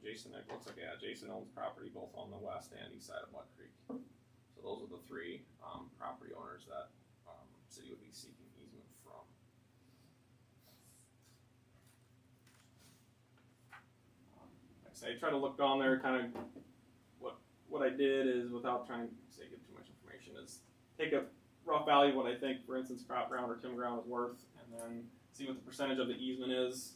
Jason, it looks like, yeah, Jason owns property both on the west and east side of Mud Creek. So those are the three, property owners that, city would be seeking easement from. Like I say, I try to look down there, kind of, what I did is, without trying to say give too much information, is take a rough value of what I think, for instance, crop ground or timber ground is worth, and then see what the percentage of the easement is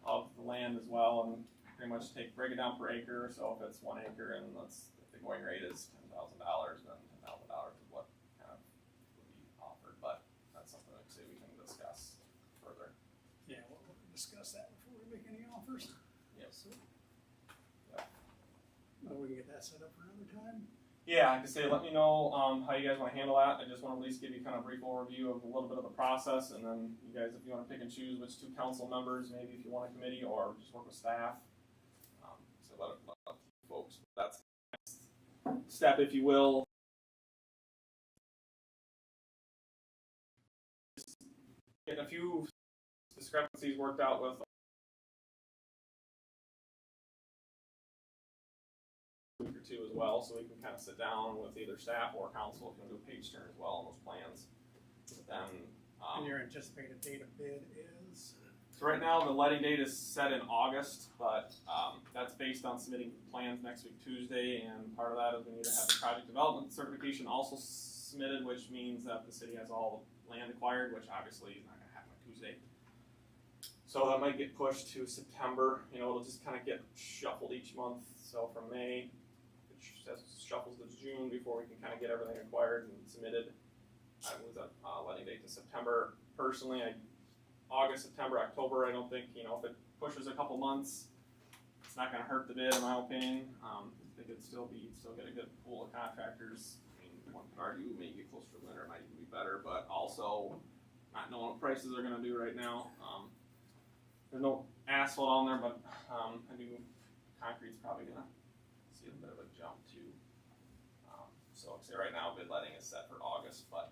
of the land as well, and pretty much break it down per acre. So if it's 1 acre and if the going rate is $10,000, then $10,000 is what kind of would be offered. But that's something like say we can discuss further. Yeah, we'll discuss that before we make any offers. Yes. So, well, we can get that set up for another time. Yeah, like I say, let me know how you guys want to handle that. I just want to at least give you kind of a brief overview of a little bit of the process, and then you guys, if you want to pick and choose which 2 council members, maybe if you want a committee or just work with staff. So let folks. That's the next step, if you will. Getting a few discrepancies worked out with. Week or 2 as well, so we can kind of sit down with either staff or council if you want to do a page turn as well on those plans. But then, And your anticipated date of bid is? so right now the letting date is set in August, but that's based on submitting plans next week Tuesday, and part of that is we need to have the project development certification also submitted, which means that the city has all the land acquired, which obviously is not going to happen on Tuesday. So that might get pushed to September. You know, it'll just kind of get shuffled each month. So from May, shuffles to June before we can kind of get everything acquired and submitted. I was at letting date to September. Personally, August, September, October, I don't think, you know, if it pushes a couple months, it's not going to hurt the bid, in my opinion. I think it'd still get a good pool of contractors. I mean, one could argue maybe get closer to winter might even be better, but also not knowing what prices are going to do right now. There's no asphalt on there, but I do concrete's probably going to see a bit of a jump too. So like I say right now bid letting is set for August, but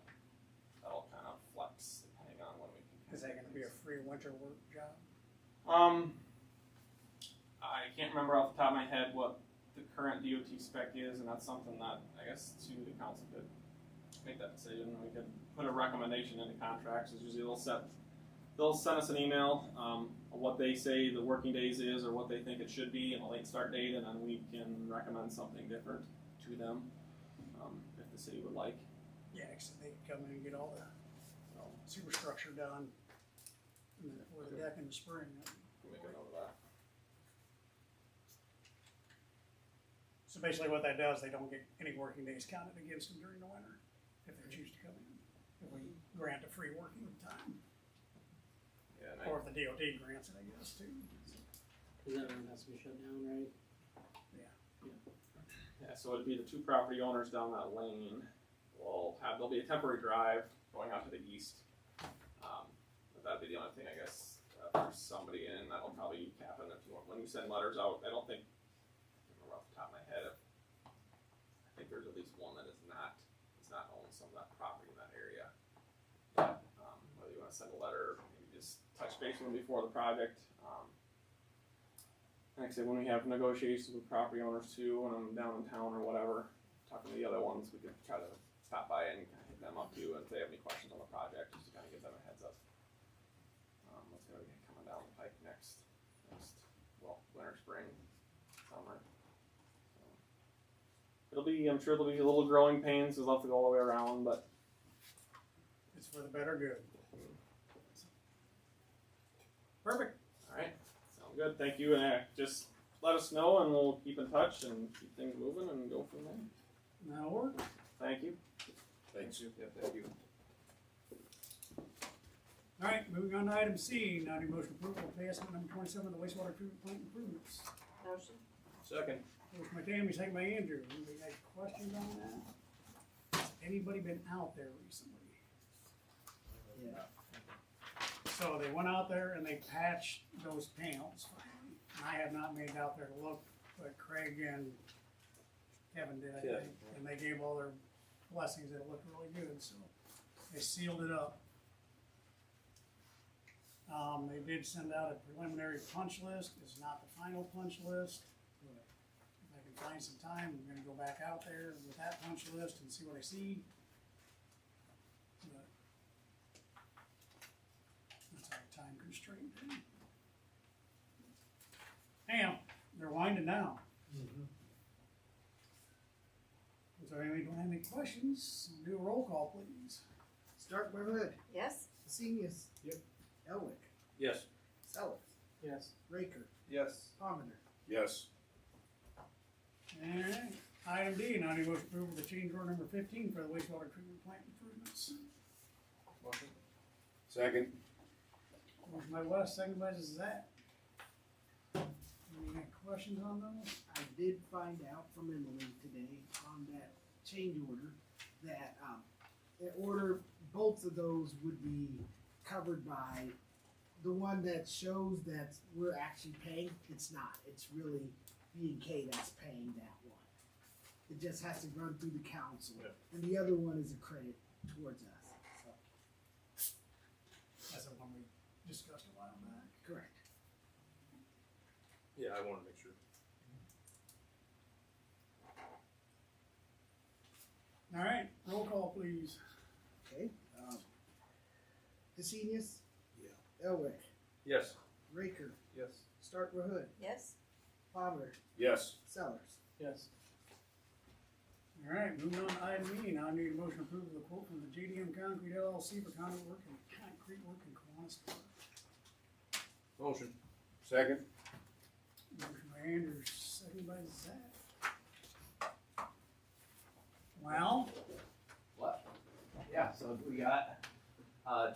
that'll kind of flex depending on when we can. Is that going to be a free winter work job? I can't remember off the top of my head what the current DOT spec is, and that's something that I guess the council could make that decision. We could put a recommendation into contracts. It's usually they'll send us an email of what they say the working days is or what they think it should be and a late start date, and then we can recommend something different to them if the city would like. Yeah, so they can come in and get all the superstructure done for the deck in the spring. We'll make a note of that. So basically what that does, they don't get any working days counted against them during the winter if they choose to come in. If we grant a free working time. Yeah, Or if the DOT grants it, I guess, too. Cause that one has to be shut down, right? Yeah, so it'd be the 2 property owners down that lane. There'll be a temporary drive going out to the east. But that'd be the only thing, I guess. If there's somebody in, that'll probably happen when you send letters out. I don't think, I remember off the top of my head, I think there's at least one that is not owning some of that property in that area. But whether you want to send a letter, maybe just touch base with them before the project. Like I said, when we have negotiations with property owners too, when I'm down in town or whatever, talking to the other ones, we could try to stop by and kind of hit them up too, and if they have any questions on the project, just to kind of give them a heads up. What's going to be coming down the pike next winter, spring, summer. So I'm sure there'll be a little growing pains. We'll have to go all the way around, but It's for the better good. Perfect. all right. Good, thank you, and just let us know and we'll keep in touch and keep things moving and go from there. That'll work. Thank you. Thanks. Yeah, thank you. All right, moving on to item C, now need motion approval of pay estimate number 27 of the wastewater treatment plant improvements. Motion. Second. Motion by Tammy, second by Andrew. Anybody got questions on that? Has anybody been out there recently? Yeah. So they went out there and they patched those panels finally. And I have not made it out there to look, but Craig and Kevin did, I think. And they gave all their blessings that it looked really good, so they sealed it up. They did send out a preliminary punch list. It's not the final punch list. But if I can find some time, I'm gonna go back out there with that punch list and see what I see. But that's our time constraint thing. Anyhow, they're winding down. Is there anybody don't have any questions? Do a roll call, please. Start by Hood, Yes? Senius. Yep. Elwick, Yes. Sellers, Yes. Raker, Yes. Pomander. Yes. Alright, item D, now need motion approval of the change order number 15 for the wastewater treatment plant improvements. Motion. Second. Motion by Wes, second by Zach. Any questions on those? I did find out from Emily today on that change order that, in order, both of those would be covered by the one that shows that we're actually paying, it's not, it's really B&K that's paying that one. It just has to run through the council, Yeah. and the other one is a credit towards us, so, That's the one we discussed a while back. correct. Yeah, I wanna make sure. Alright, roll call please. Okay, Hesenius. Yeah. Elwick, Yes. Raker, Yes. Stark Hood, Yes? Pomander, Yes. Sellers. Yes. Alright, moving on to item E, now I need a motion to approve the quote from the JDM Concrete LLC for conduit work and concrete work in Kiwanis Park. Motion. Second. Motion by Anders, second by Zach. Well, What? Yeah, so we got,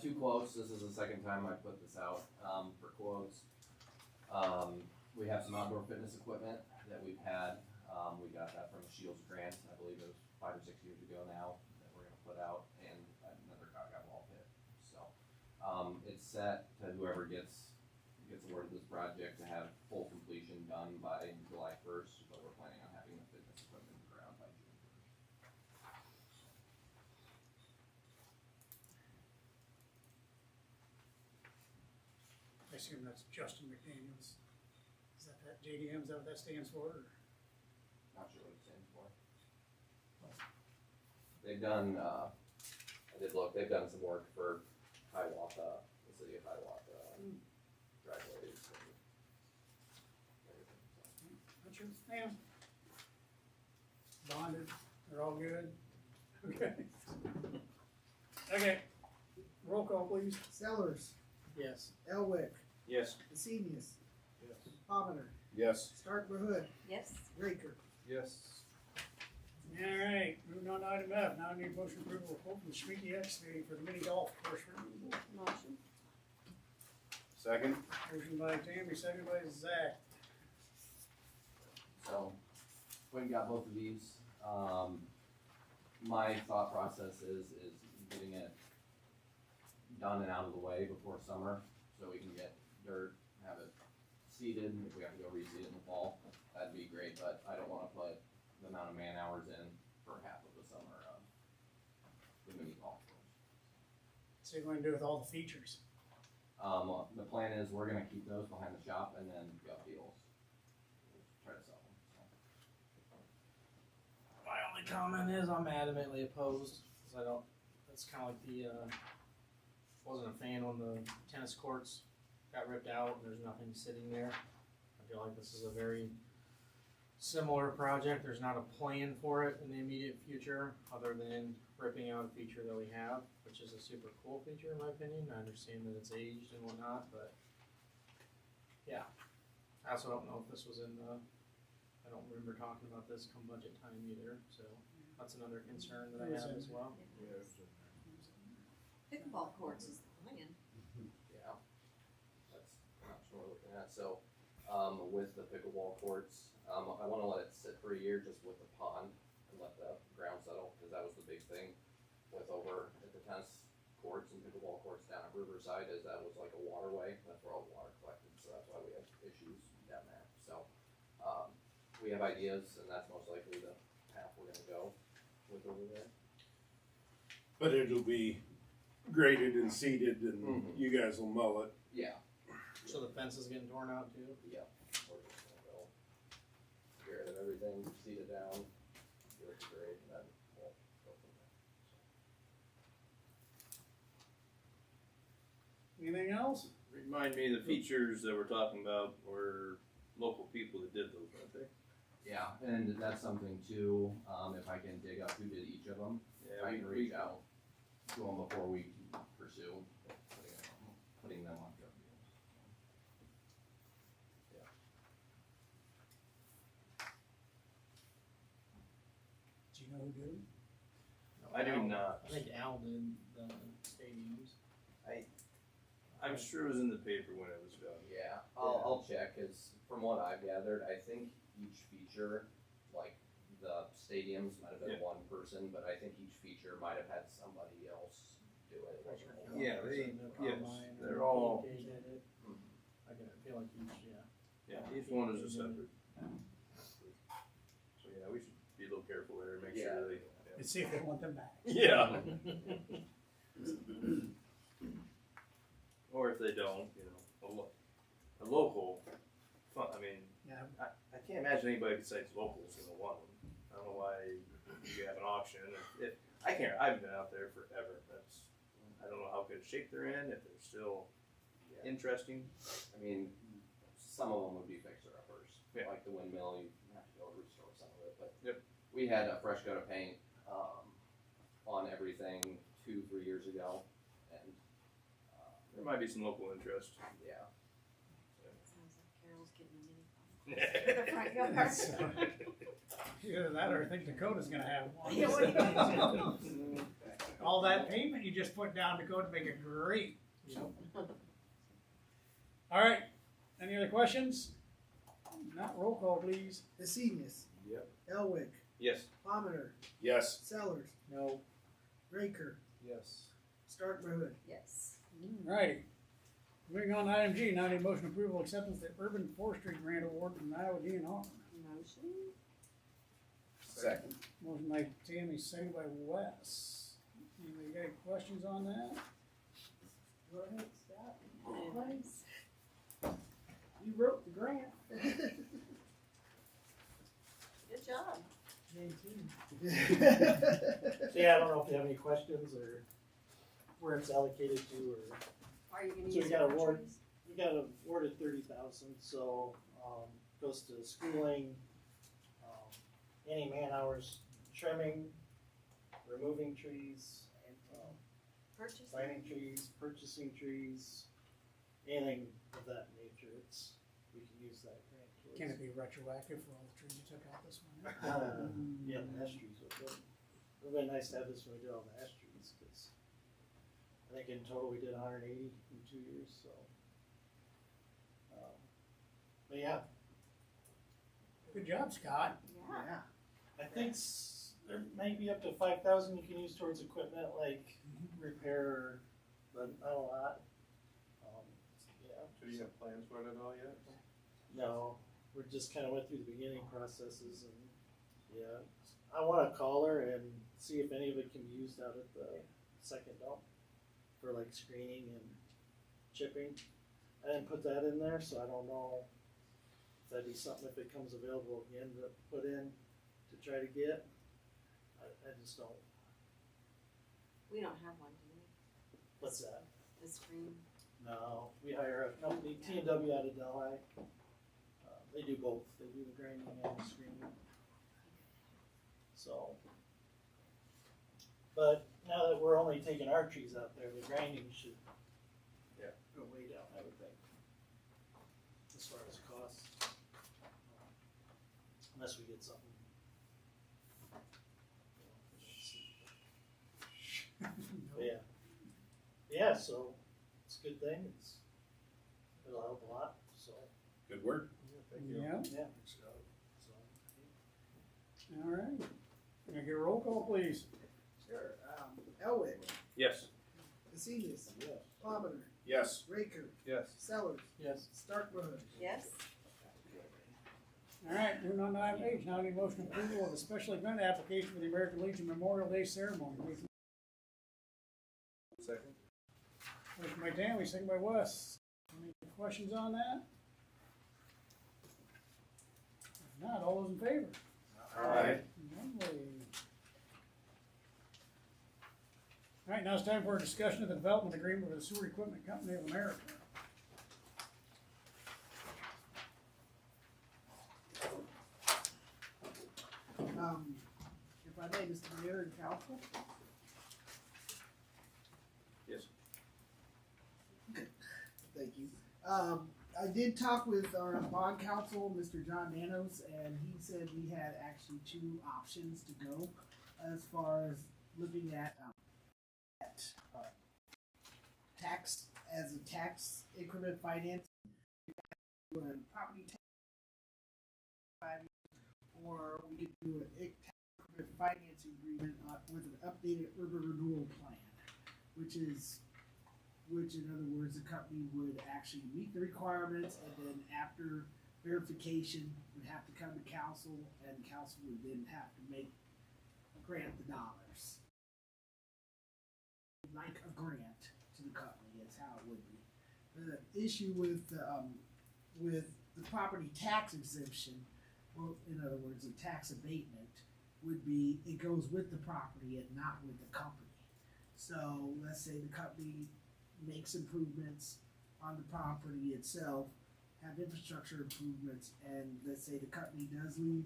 two quotes, this is the second time I put this out, for quotes. We have some outdoor fitness equipment that we've had, we got that from Shields Grant, I believe it was 5 or 6 years ago now, that we're gonna put out, and another Gaga ball pit, so. It's set to whoever gets awarded this project to have full completion done by July 1st, but we're planning on having the fitness equipment in the ground by June 1st. I assume that's Justin McDaniels. Is that JDM, is that what that stands for? Or? Not sure what it stands for. They've done, I did look, they've done some work for Hiawatha, the city of Hiawatha, driveways and everything, so. Not sure, yeah. Bonded, they're all good? Okay. Okay, roll call please. Sellers, Yes. Elwick, Yes. Hesenius, Yes. Pomander, Yes. Stark Hood, Yes? Raker. Yes. Alright, moving on to item F, now I need motion approval of quote from Sweetie Excavating for the mini golf course removal. Motion? Second. Motion by Tammy, second by Zach. So, we got both of these, my thought process is getting it done and out of the way before summer, so we can get dirt, have it seeded, and if we have to go reseed it in the fall, that'd be great, but I don't wanna put the amount of man hours in for half of the summer of the mini golf course. So you're gonna do with all the features. The plan is we're gonna keep those behind the shop and then gut deals. Try to sell them, so. My only comment is I'm adamantly opposed, cause I don't, that's kinda like the, wasn't a fan when the tennis courts got ripped out and there's nothing sitting there. I feel like this is a very similar project, there's not a plan for it in the immediate future, other than ripping out a feature that we have, which is a super cool feature in my opinion. I understand that it's aged and whatnot, but yeah. I also don't know if this was in the, I don't remember talking about this come budget time either, so that's another concern that I have as well. Pickleball courts is the plan. Yeah, that's an option we're looking at, so, with the pickleball courts, I wanna let it sit for a year just with the pond and let the ground settle, cause that was the big thing with over at the tennis courts and pickleball courts down at Riverside, is that was like a waterway, that's where all the water collected, so that's why we have issues down there, so, we have ideas, and that's most likely the path we're gonna go with over there. But it'll be graded and seeded and Mhm. you guys will mow it. Yeah, So the fence is getting torn out too? yeah, we're just gonna go everything, seed it down, give it a grade, and then we'll go from there. Anything else? Remind me, the features that we're talking about were local people that did those, weren't they? Yeah, and that's something too, if I can dig up who did each of them, I can reach out to them before we pursue putting them on drug deals. Do you know who did it? I do not. I think Al did the stadiums. I'm sure it was in the paper when it was done. Yeah, I'll check, cause from what I've gathered, I think each feature, like the stadiums might have been Yeah. one person, but I think each feature might have had somebody else do it. It wasn't one Yeah, person. yes, they're all- Did it. Mhm. I feel like each, yeah. Yeah, each one is a separate. So yeah, we should be a little careful there, make Yeah. sure they. And see if they want them back. Yeah. Or if they don't, you know, a local, I mean, Yeah, I can't imagine anybody besides locals gonna want them. I don't know why you have an auction. I can't. I've been out there forever. I don't know how good shape they're in. If they're still Yeah. interesting. I mean, some of them would be fixer uppers, Yeah. like the windmill. You have to go restore some of it, but Yep. we had a fresh coat of paint on everything 2-3 years ago, and There might be some local interest. yeah, Sounds like Carol's getting a mini farm. Front yard. either that or I think Dakota's gonna have one. Yeah, what do you All that pavement you just put down, Dakota, make it great. All right, any other questions? Not roll call, please. Hesenius. Yep. Elwick. Yes. Palmer. Yes. Sellers. No. Raker. Yes. Starkman. Yes. All right. Moving on to item G, now need motion approval acceptance of the urban forestry grant award from Iowa DNR. Motion? Second. Motion by Tammy, second by Wes. Anybody got any questions on that? Go ahead, Scott. Nice. You wrote the grant. Good job. So yeah, I don't know if you have any questions or where it's allocated to, or, Are you gonna So use we it got for award- trees? we got awarded 30,000, so, goes to schooling, any man hours trimming, removing trees, Purchase? planting trees, purchasing trees, anything of that nature, we can use that grant towards. Can it be retroactive for all the trees you took out this winter? Yeah, the ash trees would be. It would've been nice to have this when we did all the ash trees, cause I think in total we did 180 in 2 years, so. But yeah, Good job, Scott. Yeah. I think there might be up to 5,000 you can use towards equipment like repair, but not a lot. Yeah. So do you have plans for it at all yet? No, we're just kind of went through the beginning processes and, yeah. I want to call her and see if any of it can be used out at the second dump for like screening and chipping. I didn't put that in there, so I don't know if that'd be something if it comes available again to put in to try to get. I just don't, We don't have one, do we? what's that? The screen? No, we hire a company, T&W out of Delhi. They do both, they do the grinding and the screening. So, but now that we're only taking our trees out there, the grinding should go way down, I would think, as far as cost. Unless we get something. But yeah. Yeah, so it's a good thing, it'll help a lot, so. Good work. Yeah, Yeah. all right. Can I get a roll call, please? Sure. Elwick. Yes. Hesenius. Yes. Palmer. Yes. Raker. Yes. Sellers. Yes. Starkman. Yes. All right, moving on to item H, now need motion approval of a special event application for the American Legion Memorial Day ceremony. Second. Motion by Tammy, second by Wes. Any questions on that? If not, all those in favor? Aye. Lovely. All right, now it's time for a discussion of the development agreement with the Sewer Equipment Company of America. If I may, Mr. Mayor and Council. Yes. Thank you. I did talk with our bond counsel, Mr. John Nanos, and he said we had actually two options to go as far as looking at tax as a tax increment finance, property tax, or we could do a tax increment financing agreement with an updated urban renewal plan, which in other words, the company would actually meet the requirements, and then after verification, would have to come to council, and council would then have to grant the dollars. Like a grant to the company is how it would be. The issue with the property tax exemption, well, in other words, a tax abatement, would be it goes with the property and not with the company. So let's say the company makes improvements on the property itself, have infrastructure improvements, and let's say the company does leave,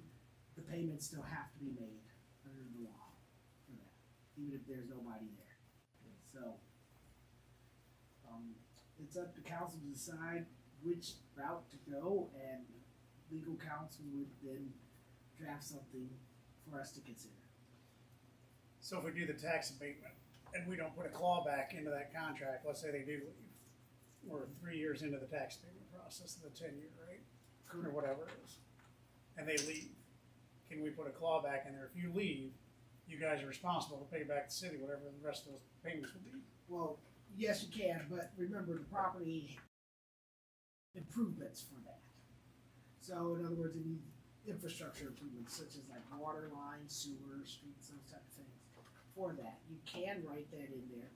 the payments still have to be made under the law for that, even if there's nobody there. So, it's up to council to decide which route to go, and legal counsel would then draft something for us to consider. So if we do the tax abatement and we don't put a clawback into that contract, let's say they do leave, we're 3 years into the tax abatement process, the 10-year, right? Or whatever it is, and they leave, can we put a clawback in there? If you leave, you guys are responsible to pay back the city whatever the rest of those payments will be. Well, yes, you can, but remember the property improvements for that. So in other words, it needs infrastructure improvements such as like water lines, sewer, streets, those type of things. For that, you can write that in there,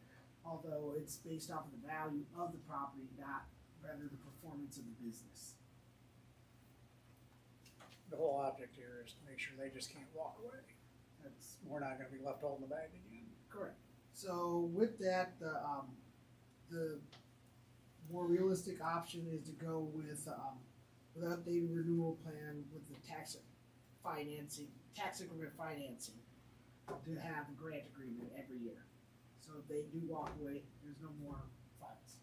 although it's based off of the value of the property, not rather the performance of the business. The whole object here is to make sure they just can't walk away. We're not gonna be left holding the bag again. Correct. So with that, the more realistic option is to go with an updated renewal plan with the tax increment financing, to have a grant agreement every year. So if they do walk away, there's no more funds.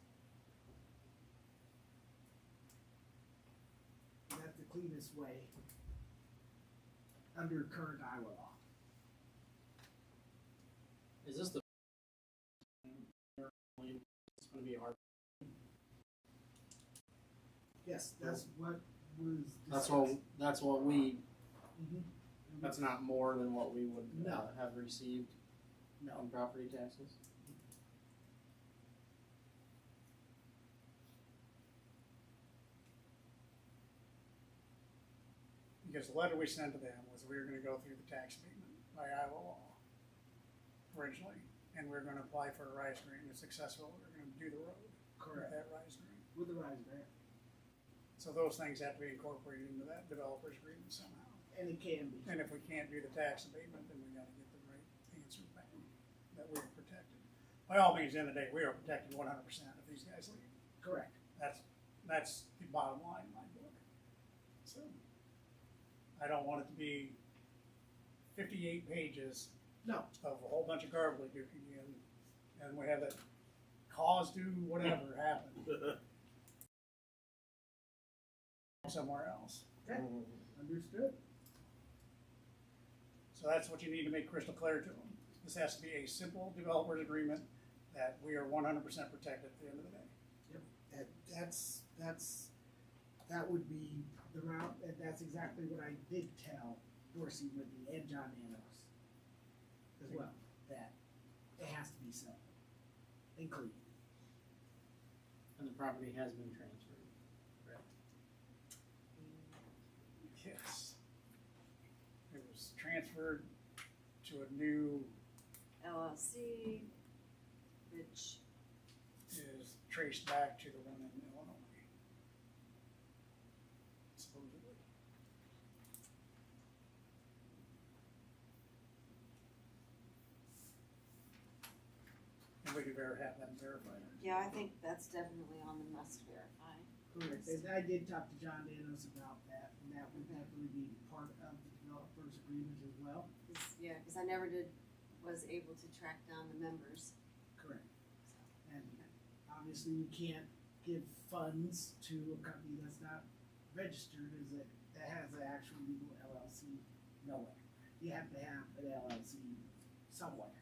And that's the cleanest way under current Iowa law. Is this the? It's gonna be hard. Yes, that's what was That's discussed. what we. Mhm. That's not more than what we would No. have received No. on property taxes. Because the letter we sent to them was we were gonna go through the tax abatement by Iowa law originally, and we we're gonna apply for a RISE grant, and if successful, we we're gonna do the road with Correct. that RISE grant. With the rise grant. So those things have to be incorporated into that developer's agreement somehow. And it can be. And if we can't do the tax abatement, then we gotta get the right answer back, that we are protected. By all means, at the end of the day, we are protected 100% if these guys leave. Correct. That's the bottom line in my book. So, I don't want it to be 58 pages No. of a whole bunch of gobbledygook again, and we have that cause to whatever happened somewhere else. Okay. Understood. So that's what you need to make crystal clear to them. This has to be a simple developer's agreement that we are 100% protected at the end of the day. That would be the route, and that's exactly what I did tell Dorsey Whitney and John Nanos as well, that it has to be simple and clean. And the property has been transferred. Yes. It was transferred to a new, LLC, which is traced back to the one in Illinois. Supposedly. we could have them verified. Yeah, I think that's definitely on the must verify. Correct, and I did talk to John Danos about that, and that would definitely be part of the developer's agreement as well. Yeah, cause I never was able to track down the members. Correct. And obviously you can't give funds to a company that's not registered that has an actual legal LLC nowhere. You have to have an LLC somewhere.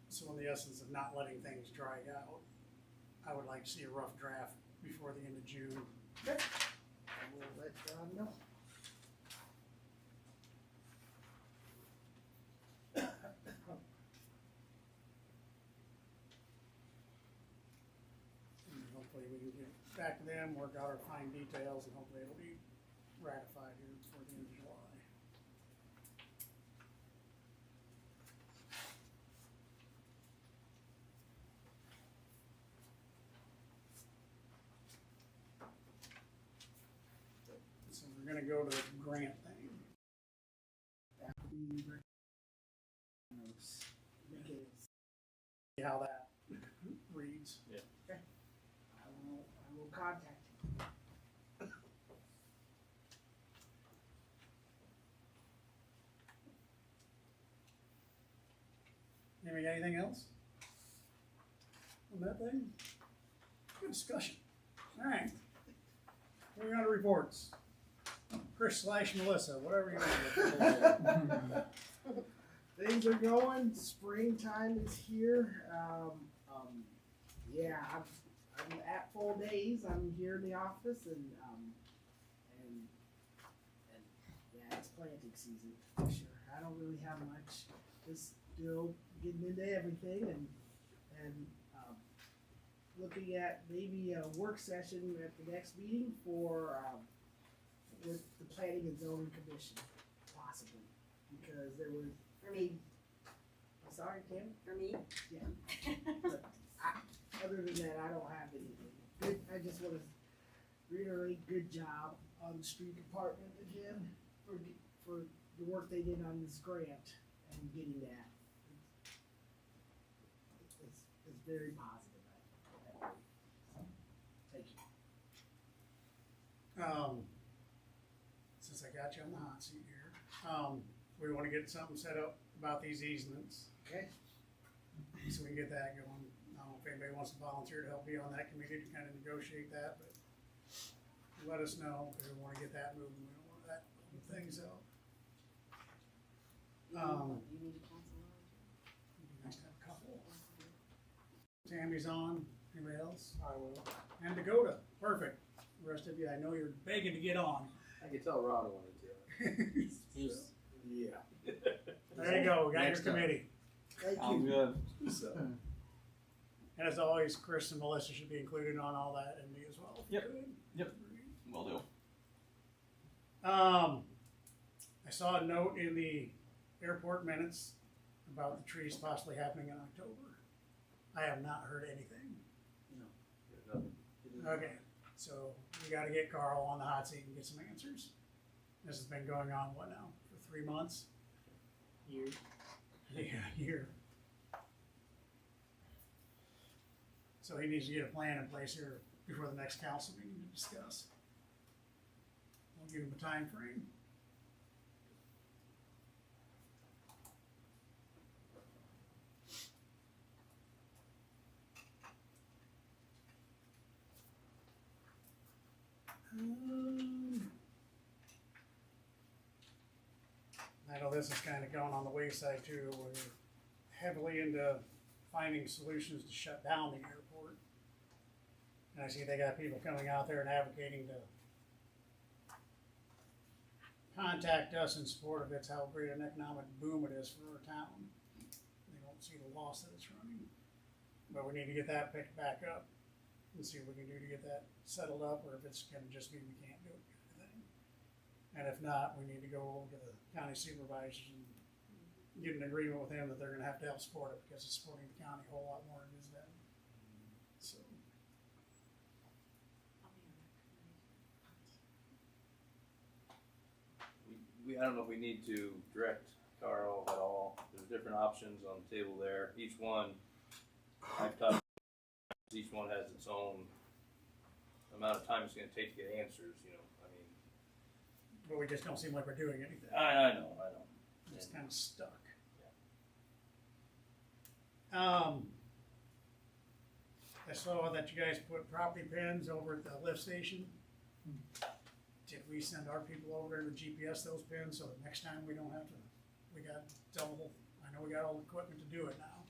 So in the essence of not letting things dry out, I would like to see a rough draft before the end of June. I will let John know. And hopefully we can get back to them, work out our fine details, and hopefully it'll be ratified here before the end of July. So we're gonna go to the grant thing. After we make it, See how that reads. I will contact you. Anything else? On that thing? Good discussion. Alright. Moving on to reports. Chris / Melissa, whatever you want. Things are going. Springtime is here. Yeah, I'm at full days. I'm here in the office, and yeah, it's planting season for sure. I don't really have much. Just still getting into everything, and looking at maybe a work session at the next meeting for with the Planning and Zoning Commission, possibly, because there was. For me, I'm sorry, Tim. for me. Other than that, I don't have anything. Good, I just want to reiterate, good job on the street department again for the work they did on this grant and getting that. It's very positive. Thank you. Since I got you on the hot seat here, we wanna get something set up about these easements, Okay. so we can get that going. I don't know if anybody wants to volunteer to help me on that committee to kind of negotiate that, but let us know, because we wanna get that moving, we don't want that, things out. You need a council on? It'd be nice to have a couple. Tammy's on, anybody else? I will. And Dakota, perfect. The rest of you, I know you're begging to get on. I could tell Rod wanted to. Yeah. There you go, we got your Next time. committee. Thank Sounds you. good. So, And as always, Chris and Melissa should be included on all that, and me as well. if you Yep. could. Yep. Will do. I saw a note in the airport minutes about the trees possibly happening in October. I have not heard anything. Okay, so we gotta get Carl on the hot seat and get some answers. This has been going on, what now, for 3 months? Year. Yeah, year. So he needs to get a plan in place here before the next council meeting to discuss. We'll give him a time frame. I know this is kind of going on the wayside too. We're heavily into finding solutions to shut down the airport. And I see they got people coming out there and advocating to contact us in support of it's how great an economic boom it is for our town. They don't see the loss that it's running. But we need to get that picked back up and see what we can do to get that settled up, or if it's gonna just be we can't do it kind of thing. And if not, we need to go over to the county supervisors and get an agreement with them that they're gonna have to help support it, because it's supporting the county a whole lot more than it is them. So, I'll be on that committee. I don't know if we need to direct Carl at all. There's different options on the table there. Each one, I've talked, each one has its own amount of time it's gonna take to get answers, you know, I mean. But we just don't seem like we're doing anything. I know. It's kind of stuck. I saw that you guys put property pins over at the lift station. Did we send our people over there to GPS those pins so that next time we don't have to, we got double, I know we got all the equipment to do it now,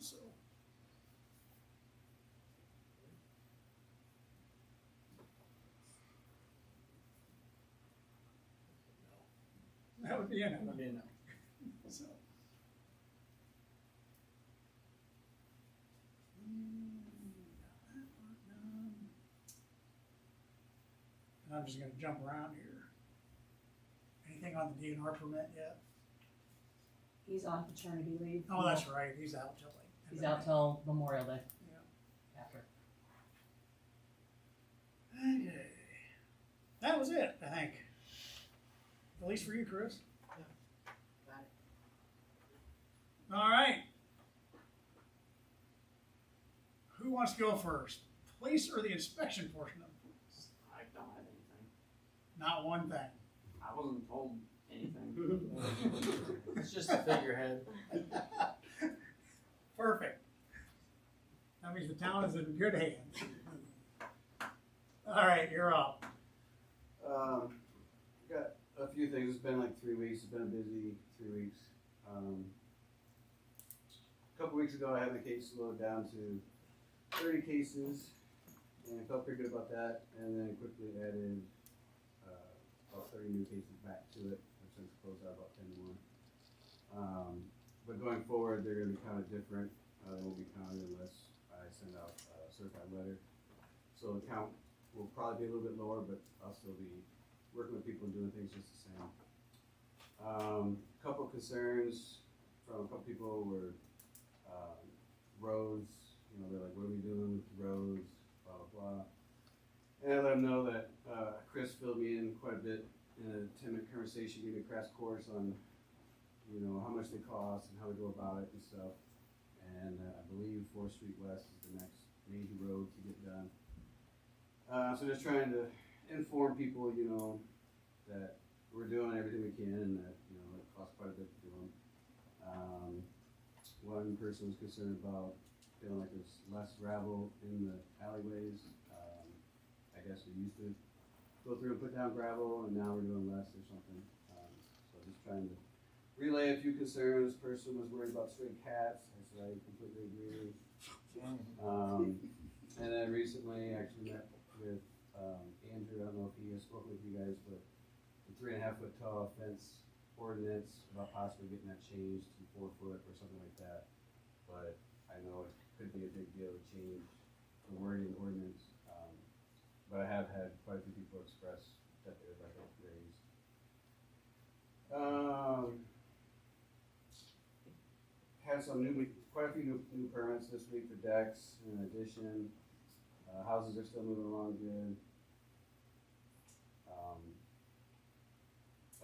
so. That would be a no. I mean, So. And I'm just gonna jump around here. Anything on the DNR permit yet? He's on paternity leave. Oh, that's right, he's out till like. He's out till Memorial Day. Yeah. After. Okay. That was it, I think. At least for you, Chris. Got it. All right. Who wants to go first? Police or the inspection portion of the police? I don't have anything. Not one thing. I wasn't told anything. It's just a figurehead. Perfect. That means the town is in good hands. All right, you're up. Got a few things. It's been like 3 weeks. It's been a busy 3 weeks. A couple weeks ago, I had my case slowed down to 30 cases, and I felt pretty good about that. And then quickly added about 30 new cases back to it. I've since closed out about 10 more. But going forward, they're going to be counted different. They won't be counted unless I send out a certified letter. So the count will probably be a little bit lower, but I'll still be working with people and doing things just the same. Couple concerns from a couple people were roads. You know, they're like, "What are we doing with the roads?" Blah blah blah. And I let them know that Chris filled me in quite a bit in a 10-minute conversation, gave me a crash course on, you know, how much they cost and how we go about it and stuff. And I believe 4th Street West is the next major road to get done. So just trying to inform people, you know, that we're doing everything we can and that, you know, it costs quite a bit to do them. One person was concerned about feeling like there's less gravel in the alleyways. I guess we used to go through and put down gravel and now we're doing less or something. So just trying to relay a few concerns. Person was worried about stray cats. I said I completely agree. And then recently I actually met with Andrew. I don't know if he has spoken with you guys, but the 3.5 foot tall fence ordinance about possibly getting that changed to 4 foot or something like that. But I know it could be a big deal to change the wording of the ordinance. But I have had quite a few people express that they would like it raised. Had quite a few new permits this week for decks in addition. Houses are still moving along good.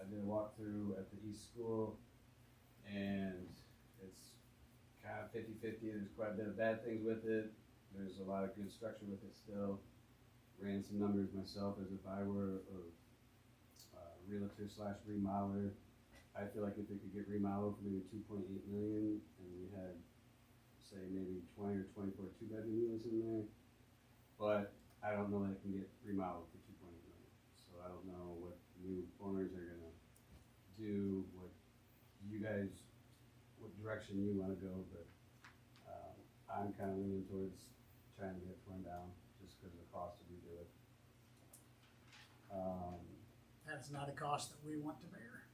I did a walkthrough at the East School and it's kind of 50-50. There's quite a bit of bad things with it. There's a lot of good structure with it still. Ran some numbers myself as if I were a realtor / remodeler. I feel like if it could get remodeled for maybe 2.8 million and we had say maybe 20 or 24 2-bedroom units in there, but I don't know that it can get remodeled for 2.8 million. So I don't know what new owners are gonna do, what direction you wanna go, but I'm kinda leaning towards trying to get it torn down just because of the cost to redo it. That's not a cost that we want to bear.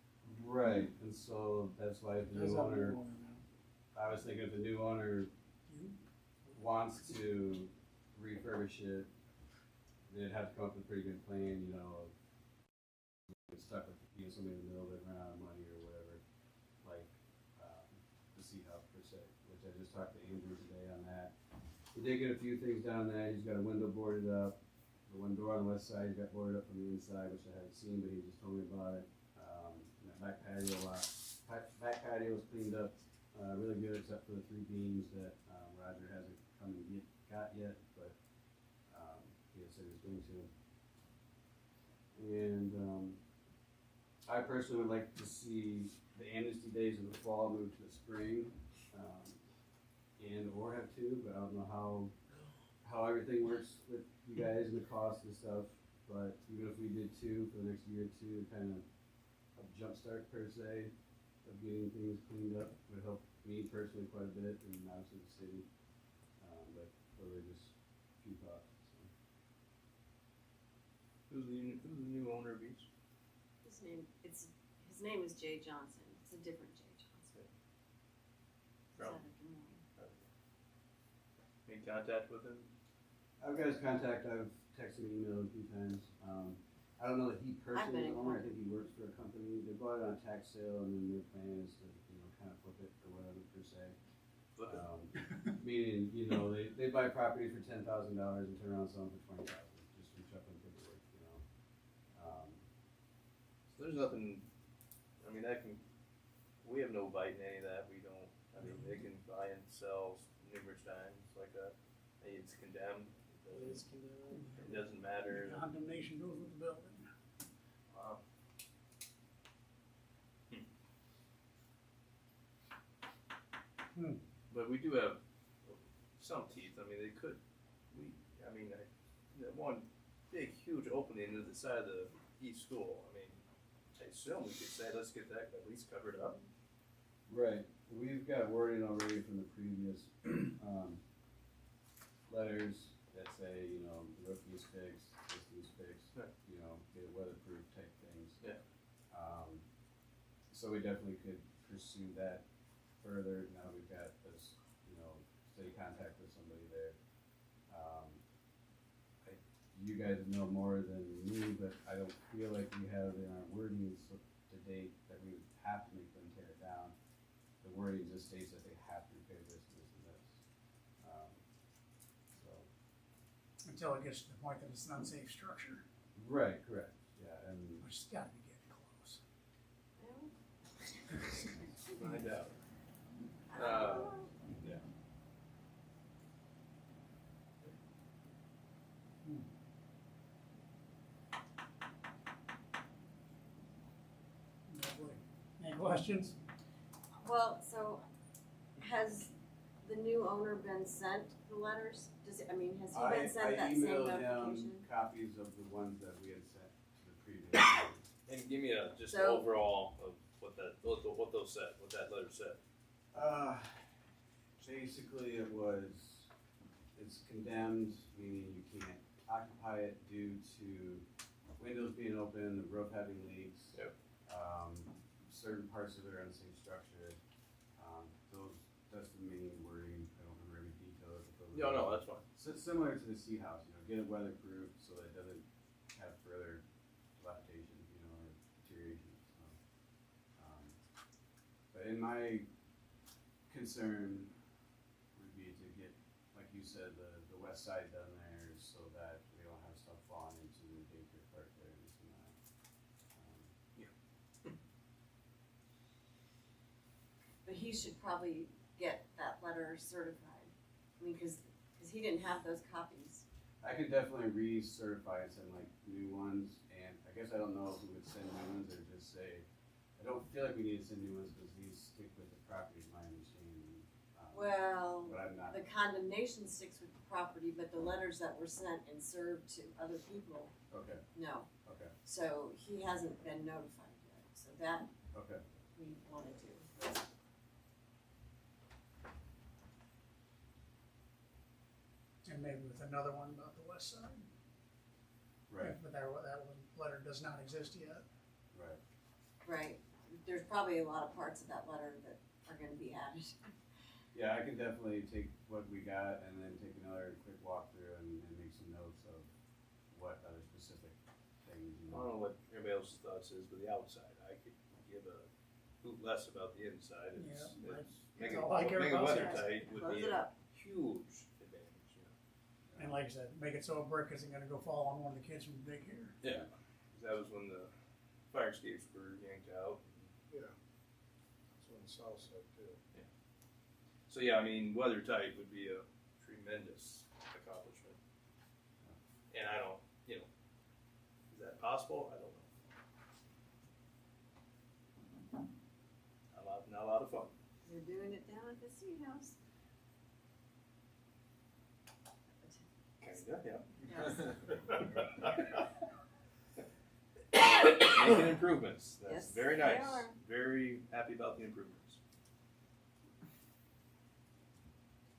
Right, and so that's why if the new owner, I was thinking if the new owner wants to refurbish it, they'd have to come up with a pretty good plan, you know, get stuck with being somebody in the middle that ran out of money or whatever, like the Sea Hub per se, which I just talked to Andrew today on that. He did get a few things down there. He's got a window boarded up. The one door on the west side got boarded up from the inside, which I haven't seen, but he just told me about it. the back patio a lot. Back patio was cleaned up, really good except for the 3 beams that, Roger hasn't come and got yet, but, he has said he's going to. And, I personally would like to see the amnesty days in the fall move to the spring, and or have 2, but I don't know how everything works with you guys and the cost and stuff. But even if we did 2 for the next year or 2, kind of a jumpstart per se of getting things cleaned up would help me personally quite a bit, and obviously the city. But those are just a few thoughts. So. Who's the new owner of each? His name is Jay Johnson. It's a different Jay Johnson. From? It's out of Des Moines. In contact with him? I've got his contact. I've texted and emailed a few times. I don't know that he personally is the owner. I think he works for a company. They bought it on a tax sale, and then their plan is to, kind of flip it or whatever per se. Flip it. Meaning, they buy property for $10,000 and turn around and sell them for $20,000, just from shuffling paperwork. So there's nothing, we have no bite in any of that. We don't, they can buy and sell numerous times like that. It's condemned. It is condemned. It doesn't matter. Condemnation goes with the building. Wow. But we do have some teeth. They could, that one big, huge opening to the side of the east school. I assume we could say, let's get that at least covered up. Right. We've got wording already from the previous letters that say, the roof needs fixed, this needs fixed, Right. Get it weatherproof type things. Yeah. So we definitely could pursue that further. Now we've got this, steady contact with somebody there. You guys know more than me, but I don't feel like we have in our wording to date that we would have to make them tear it down. The wording just states that they have to repair this, this, and this. Until it gets to the point that it's an unsafe structure, Right, correct, yeah, and which has gotta be getting close. I doubt. Yeah. Lovely. Any questions? Well, so has the new owner been sent the letters? Has he been sent that same emailed notification? him copies of the ones that we had sent to the previous meeting. And give me just So- overall of what those said, what that letter said. Basically it's condemned, meaning you can't occupy it due to windows being open, the roof having leaks. Yep. Certain parts of it are unsafe structure. That's the main wording. I don't remember every detail of it. No, that's fine. So it's similar to the sea house, get it weatherproof so that it doesn't have further dilapidation, or deterioration. So, but in my concern would be to get, like you said, the west side done there so that we don't have stuff falling into the daycare park there and this and that. But he should probably get that letter certified. Because he didn't have those copies. I could definitely recertify and send new ones, and I guess I don't know if we would send new ones or just say, I don't feel like we need to send new ones because these stick with the property, is my understanding. Well, But I'm not, the condemnation sticks with the property, but the letters that were sent and served to other people, okay, no. okay, So he hasn't been notified yet. So that okay. we want to do. And maybe with another one about the west side. Right, But that letter does not exist yet. right. Right. There's probably a lot of parts of that letter that are going to be added. Yeah, I can definitely take what we got and then take another quick walkthrough and make some notes of what other specific things, I don't know what everybody else's thoughts is, but the outside, I could give a hoot less about the inside. Yeah, Make all I care it about. weathertight would Close be it a up. huge advantage, And like I said, make it so a brick isn't gonna go fall on one of the kids from daycare. Yeah. That was when the fire escapes were yanked out. Yeah. That's on the south side too. So yeah, I mean, weather tight would be a tremendous accomplishment. And I don't, is that possible? I don't know. Not a lot of fun. They're doing it down at the State House. Kinda, Yes. yeah. Making improvements. That's Yes, very they nice. are. Very happy about the improvements.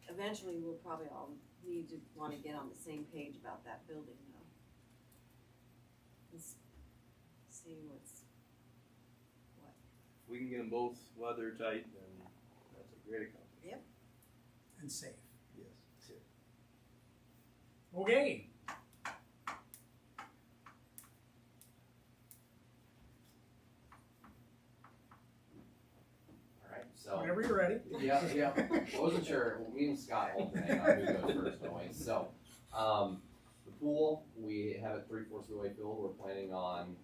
Eventually, we'll probably all need to wanna get on the same page about that building though. See what's, what. If we can get them both weather tight, then that's a great accomplishment. And safe. Yes. Okay. Alright, so. Whenever you're ready. Yeah, yeah. I wasn't sure. Well, me and Scott alternate on who goes first always. So, the pool, we have it 3/4 of the way filled. We're planning on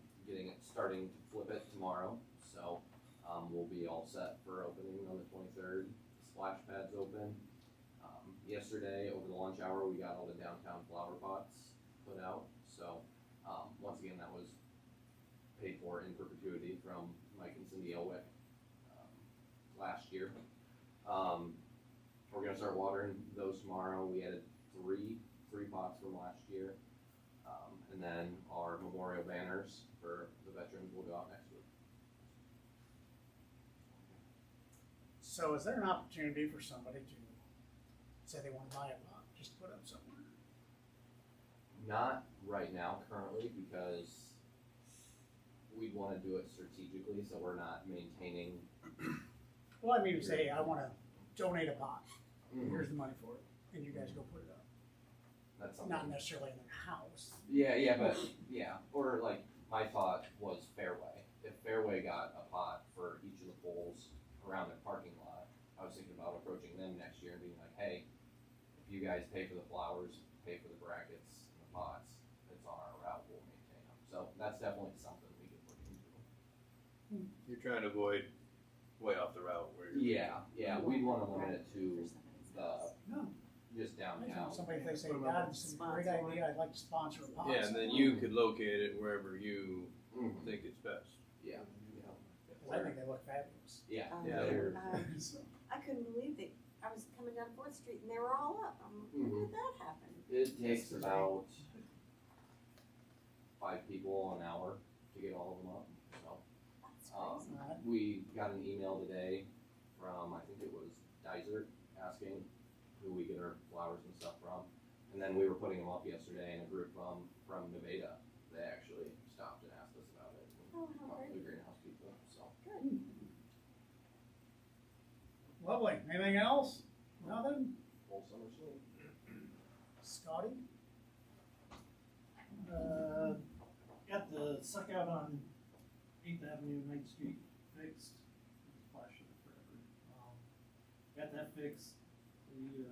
starting to flip it tomorrow. So, we'll be all set for opening on the 23rd. Splash pad's open. Yesterday, over the lunch hour, we got all the downtown flower pots put out. So, once again, that was paid for in perpetuity from Mike and Cindy Elwick last year. We're gonna start watering those tomorrow. We added three pots from last year. And then our memorial banners for the veterans will go out next week. So is there an opportunity for somebody to say they wanna buy a lot, just put up somewhere? Not right now currently because we'd wanna do it strategically, so we're not maintaining. Well, I mean, say, I wanna donate a pot, here's the money for it, and you guys go put it up. That's something. Not necessarily in their house. Or like, my thought was Fairway. If Fairway got a pot for each of the poles around their parking lot, I was thinking about approaching them next year and being like, hey, if you guys pay for the flowers, pay for the brackets and the pots, it's on our route, we'll maintain them. So that's definitely something we could look into. You're trying to avoid way off the route where you're. Yeah, we'd wanna limit it to No. just downtown. Somebody, if they say, God, this is a great idea, I'd like to sponsor a pot. Yeah, and then you could locate it wherever you Mhm. think it's best. Yeah. I think they look fabulous. Yeah. Yeah, they're- I couldn't believe that, I was coming down 4th Street and they were all up. When did that happen? It takes about 5 people an hour to get all of them up, so. That's crazy. Right. We got an email today from, I think it was Dysert, asking who we get our flowers and stuff from. And then we were putting them up yesterday and a group from Nevada, they actually stopped and asked us about it. Oh, how Talked to great. the greenhouse people, so. Good. Lovely, anything else? Nothing? Full summer swing. Scotty? Got the suck out on 8th Avenue, 9th Street fixed. Flash it forever. Got that fixed. We,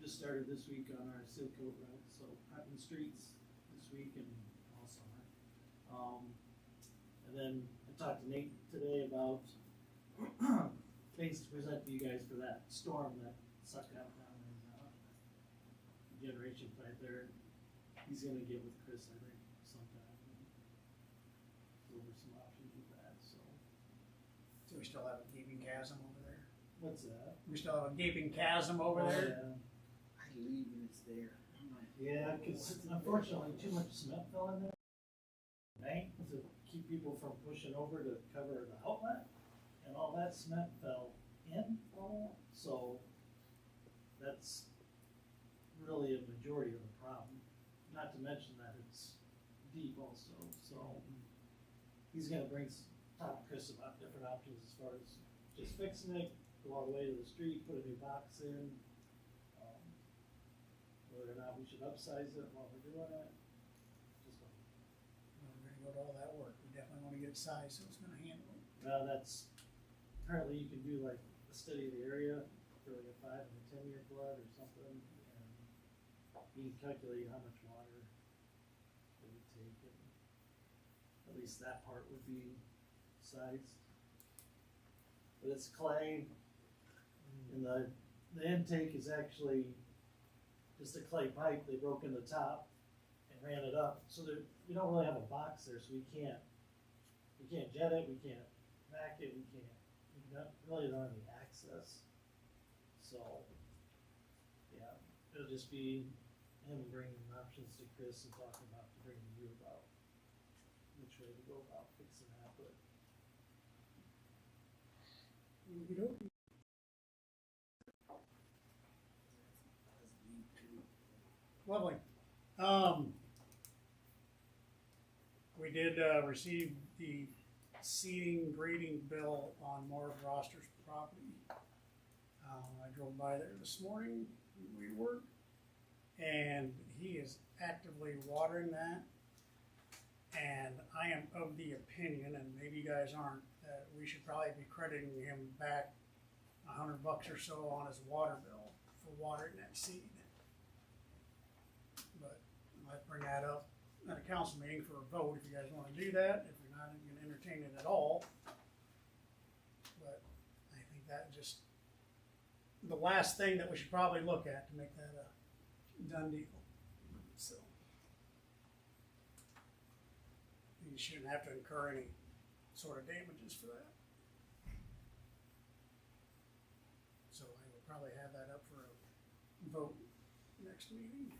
just started this week on our seal coat route, so prepping streets this week and all summer. And then I talked to Nate today about things to present to you guys for that storm that sucked out down in, generation plant there. He's gonna get with Chris, I think, sometime. And go over some options with that, so. Do we still have a gaping chasm over there? What's that? We still have a gaping chasm over there? I leave and it's there. I'm like, Yeah, cause unfortunately, too much cement fell in there. Bank to keep people from pushing over to cover the outlet, and all that cement fell in. So, that's really a majority of the problem, not to mention that it's deep also, so. He's gonna talk to Chris about different options as far as just fixing it, go all the way to the street, put a new box in. Whether or not we should upsize it while we're doing it, just don't. We're gonna go to all that work, we definitely wanna get it sized so it's gonna handle it. Well, that's, apparently you can do like a study of the area for like a 5 and a 10-year flood or something, and you can calculate how much water it would take, and at least that part would be sides. But it's clay, and the intake is actually just a clay pipe they broke in the top and ran it up. So there, we don't really have a box there, so we can't jet it, we can't vac it, we really don't have any access. So, yeah, it'll just be him bringing options to Chris and talking about, to bring to you about which way to go about fixing that, but. Lovely. We did, receive the seeding grading bill on Morris Roster's property. I drove by there this morning, when we worked, and he is actively watering that. And I am of the opinion, and maybe you guys aren't, that we should probably be crediting him back $100 or so on his water bill for watering that seed. But I might bring that up at a council meeting for a vote if you guys wanna do that, if you're not gonna entertain it at all. But I think that just, the last thing that we should probably look at to make that a done deal, so. You shouldn't have to incur any sort of damages for that. So I will probably have that up for a vote next meeting.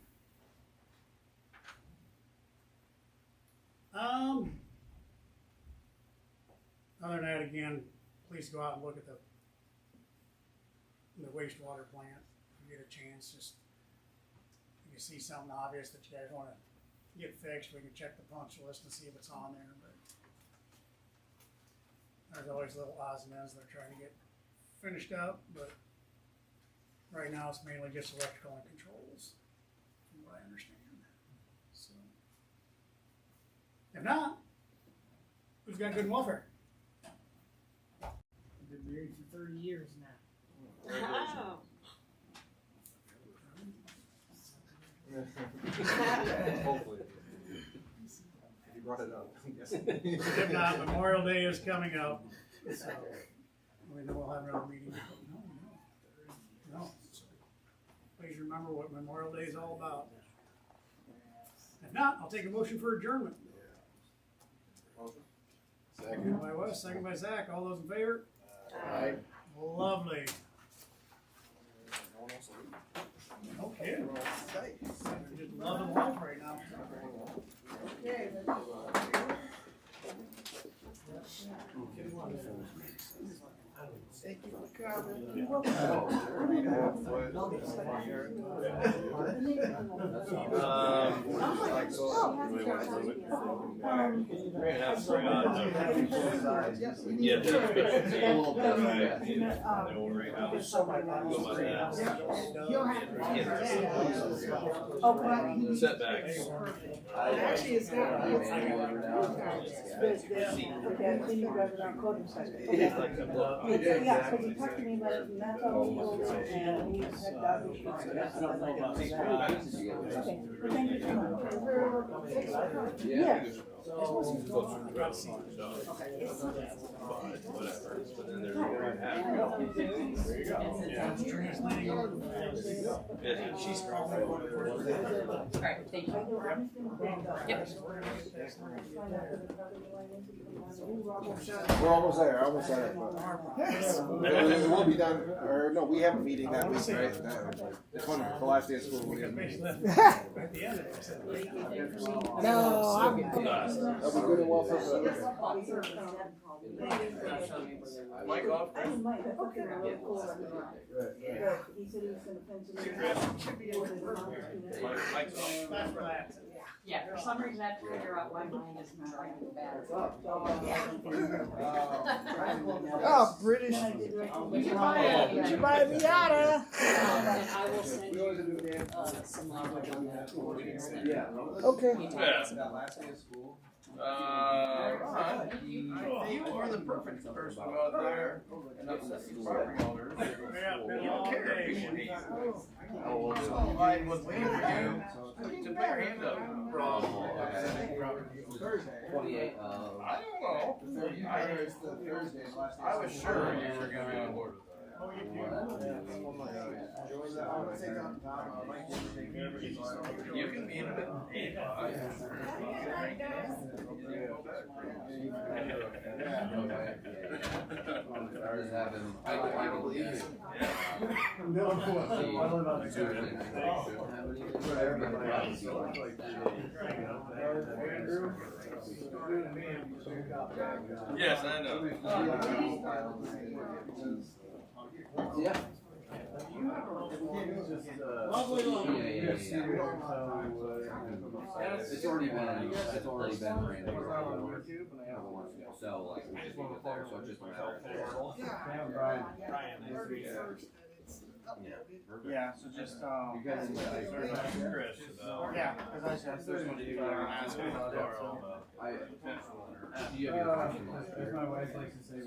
Other than that, again, please go out and look at the wastewater plant. If you get a chance, just, if you see something obvious that you guys wanna get fixed, we can check the punch list and see if it's on there, but there's always little odds and ends they're trying to get finished up, but right now it's mainly just electrical and controls, from what I understand. So, if not, we've got good welfare. I've been married for 30 years now. Wow. Hopefully. You brought it up. If not, Memorial Day is coming up, so we know we'll have another meeting. No. Please remember what Memorial Day is all about. If not, I'll take a motion for adjournment. Second by Wes, second by Zach. All those in favor? Aye. Lovely. No kidding. Just loving life right now. Thank you for coming. Yeah. Setbacks. Actually, it's not. Then you drive it on coding site. Yeah, so he talked to me about it, and that's all he told me, and he had garbage. Okay, well, thank you so much. Yeah. But then there's there you go. She's probably. Alright, thank you. Yep. We're almost there, almost there. It will be done, or no, we have a meeting that week, right? It's one of the last day of school. We have a meeting. No, I'm That'll be good and well for Mike off? I don't mind, that's okay, I'm really cool. Yeah, he said he was gonna fence it. Mike's off. That's relaxing. Yeah, for some reason I have to figure out why mine is not running bad. Oh, British. Would you buy a Miata? And I will send you, some language on that. Okay. You are the perfect person to go out there and upset these property owners. Yeah, been a long day. I was waiting for you to put your hand up. Thursday. 28 I of. don't know. It's the Thursday. I was sure you were gonna be on board with that. I'm gonna take on top. You can be in it. Just having, I believe it. Yes, I know. Yeah. It's already been ran. So like, we just leave it there, so it's just a matter of. Yeah, so just, You guys need to yeah, cause I said, do you have your question? There's my wife likes to say.